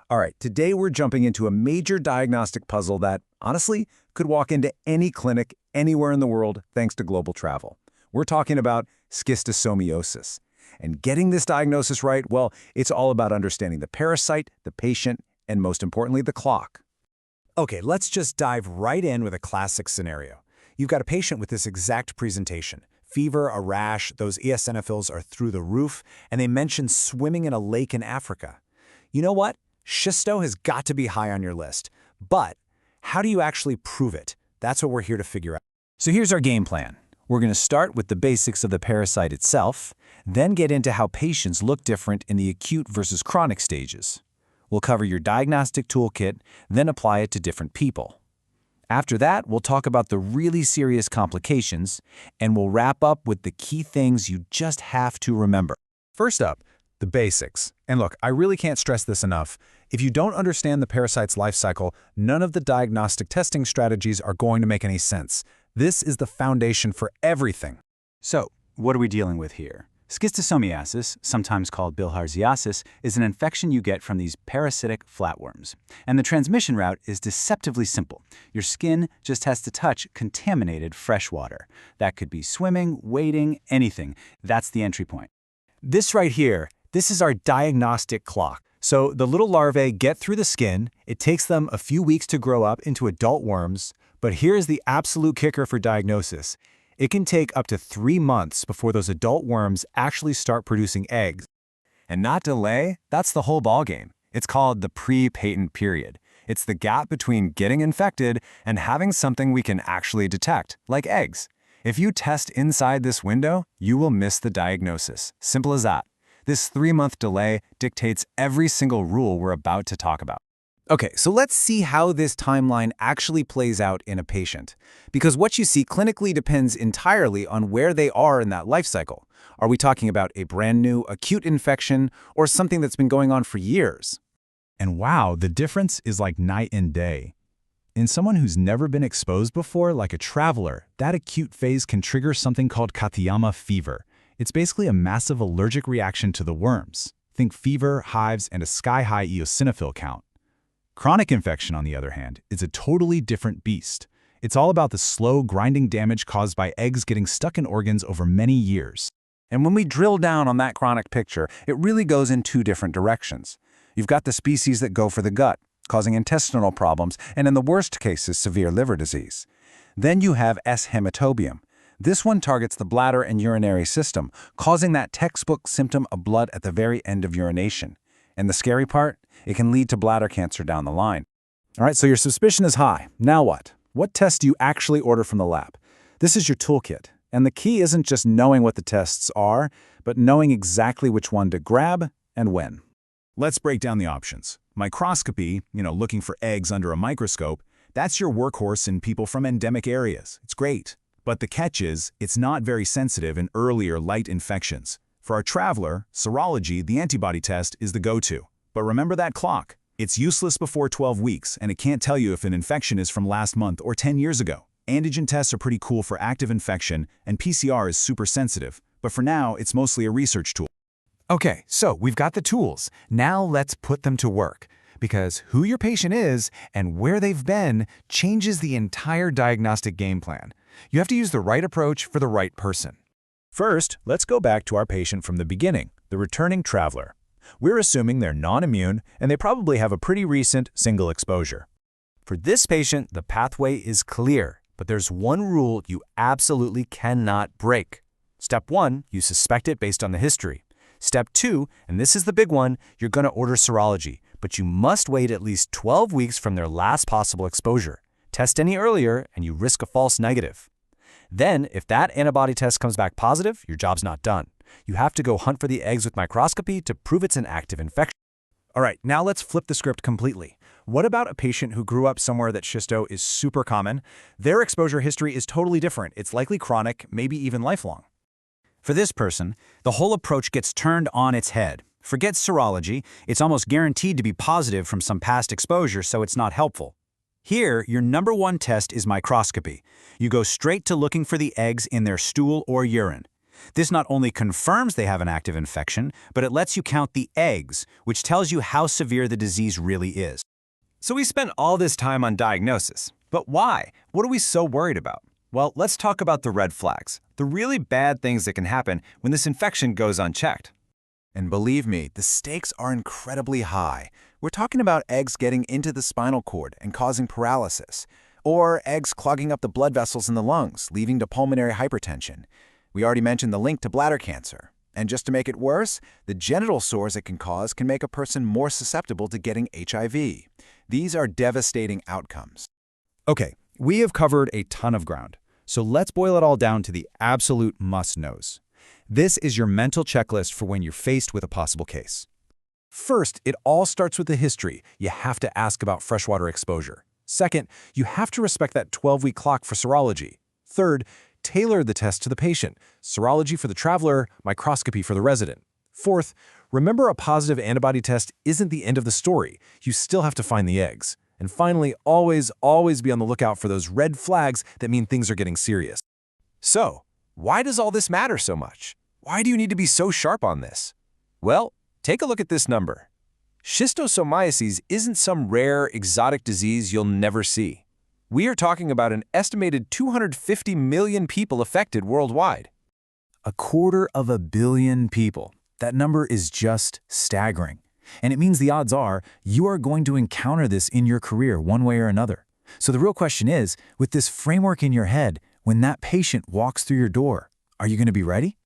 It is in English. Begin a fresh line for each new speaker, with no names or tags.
All right, today we're jumping into a major diagnostic puzzle that, honestly, could walk into any clinic anywhere in the world thanks to global travel. We're talking about schistosomiasis. And getting this diagnosis right, well, it's all about understanding the parasite, the patient, and most importantly, the clock.
Okay, let's just dive right in with a classic scenario. You've got a patient with this exact presentation. Fever, a rash, those eosinophils are through the roof, and they mention swimming in a lake in Africa. You know what? Schisto has got to be high on your list. But how do you actually prove it? That's what we're here to figure out.
So here's our game plan. We're going to start with the basics of the parasite itself, then get into how patients look different in the acute versus chronic stages. We'll cover your diagnostic toolkit, then apply it to different people. After that, we'll talk about the really serious complications, and we'll wrap up with the key things you just have to remember.
First up, the basics. And look, I really can't stress this enough. If you don't understand the parasite's life cycle, none of the diagnostic testing strategies are going to make any sense. This is the foundation for everything.
So, what are we dealing with here? Schistosomiasis, sometimes called bilharziasis, is an infection you get from these parasitic flatworms. And the transmission route is deceptively simple. Your skin just has to touch contaminated fresh water. That could be swimming, wading, anything. That's the entry point.
This right here, this is our diagnostic clock. So the little larvae get through the skin, it takes them a few weeks to grow up into adult worms, but here's the absolute kicker for diagnosis. It can take up to 3 months before those adult worms actually start producing eggs.
And not delay, that's the whole ballgame. It's called the pre-patent period. It's the gap between getting infected and having something we can actually detect, like eggs. If you test inside this window, you will miss the diagnosis. Simple as that. This 3-month delay dictates every single rule we're about to talk about.
Okay, so let's see how this timeline actually plays out in a patient. Because what you see clinically depends entirely on where they are in that life cycle. Are we talking about a brand new acute infection or something that's been going on for years?
And wow, the difference is like night and day. In someone who's never been exposed before, like a traveler, that acute phase can trigger something called Katayama fever. It's basically a massive allergic reaction to the worms. Think fever, hives, and a sky-high eosinophil count. Chronic infection, on the other hand, is a totally different beast. It's all about the slow, grinding damage caused by eggs getting stuck in organs over many years.
And when we drill down on that chronic picture, it really goes in 2 different directions. You've got the species that go for the gut, causing intestinal problems, and in the worst cases, severe liver disease. Then you have S. hematobium. This one targets the bladder and urinary system, causing that textbook symptom of blood at the very end of urination. And the scary part? It can lead to bladder cancer down the line.
All right, so your suspicion is high. Now what? What tests do you actually order from the lab? This is your toolkit. And the key isn't just knowing what the tests are, but knowing exactly which one to grab and when.
Let's break down the options. Microscopy, looking for eggs under a microscope, that's your workhorse in people from endemic areas. It's great. But the catch is, it's not very sensitive in earlier light infections. For our traveler, serology, the antibody test, is the go-to. But remember that clock. It's useless before 12 weeks, and it can't tell you if an infection is from last month or 10 years ago. Antigen tests are pretty cool for active infection, and PCR is super sensitive. But for now, it's mostly a research tool.
Okay, so we've got the tools. Now let's put them to work. Because who your patient is and where they've been changes the entire diagnostic game plan. You have to use the right approach for the right person.
First, let's go back to our patient from the beginning, the returning traveler. We're assuming they're non-immune, and they probably have a pretty recent single exposure.
For this patient, the pathway is clear, but there's one rule you absolutely cannot break. Step 1, you suspect it based on the history. Step 2, and this is the big one, you're going to order serology, but you must wait at least 12 weeks from their last possible exposure. Test any earlier, and you risk a false negative. Then, if that antibody test comes back positive, your job's not done. You have to go hunt for the eggs with microscopy to prove it's an active infection. All right, now let's flip the script completely. What about a patient who grew up somewhere that schisto is super common? Their exposure history is totally different. It's likely chronic, maybe even lifelong.
For this person, the whole approach gets turned on its head. Forget serology. It's almost guaranteed to be positive from some past exposure, so it's not helpful. Here, your number 1 test is microscopy. You go straight to looking for the eggs in their stool or urine. This not only confirms they have an active infection, but it lets you count the eggs, which tells you how severe the disease really is.
So we spent all this time on diagnosis. But why? What are we so worried about? Well, let's talk about the red flags, the really bad things that can happen when this infection goes unchecked.
And believe me, the stakes are incredibly high. We're talking about eggs getting into the spinal cord and causing paralysis, or eggs clogging up the blood vessels in the lungs, leading to pulmonary hypertension. We already mentioned the link to bladder cancer. And just to make it worse, the genital sores it can cause can make a person more susceptible to getting HIV. These are devastating outcomes.
Okay, we have covered a ton of ground. So let's boil it all down to the absolute must-knows. This is your mental checklist for when you're faced with a possible case.
First, it all starts with the history. You have to ask about freshwater exposure. Second, you have to respect that 12-week clock for serology. Third, tailor the test to the patient. Serology for the traveler, microscopy for the resident. Fourth, remember a positive antibody test isn't the end of the story. You still have to find the eggs. And finally, always be on the lookout for those red flags that mean things are getting serious. So, why does all this matter so much? Why do you need to be so sharp on this? Well, take a look at this number. Schistosomiasis isn't some rare, exotic disease you'll never see. We are talking about an estimated 250 million people affected worldwide.
250 million people. That number is just staggering. And it means the odds are you are going to encounter this in your career one way or another. So the real question is, with this framework in your head, when that patient walks through your door, are you going to be ready?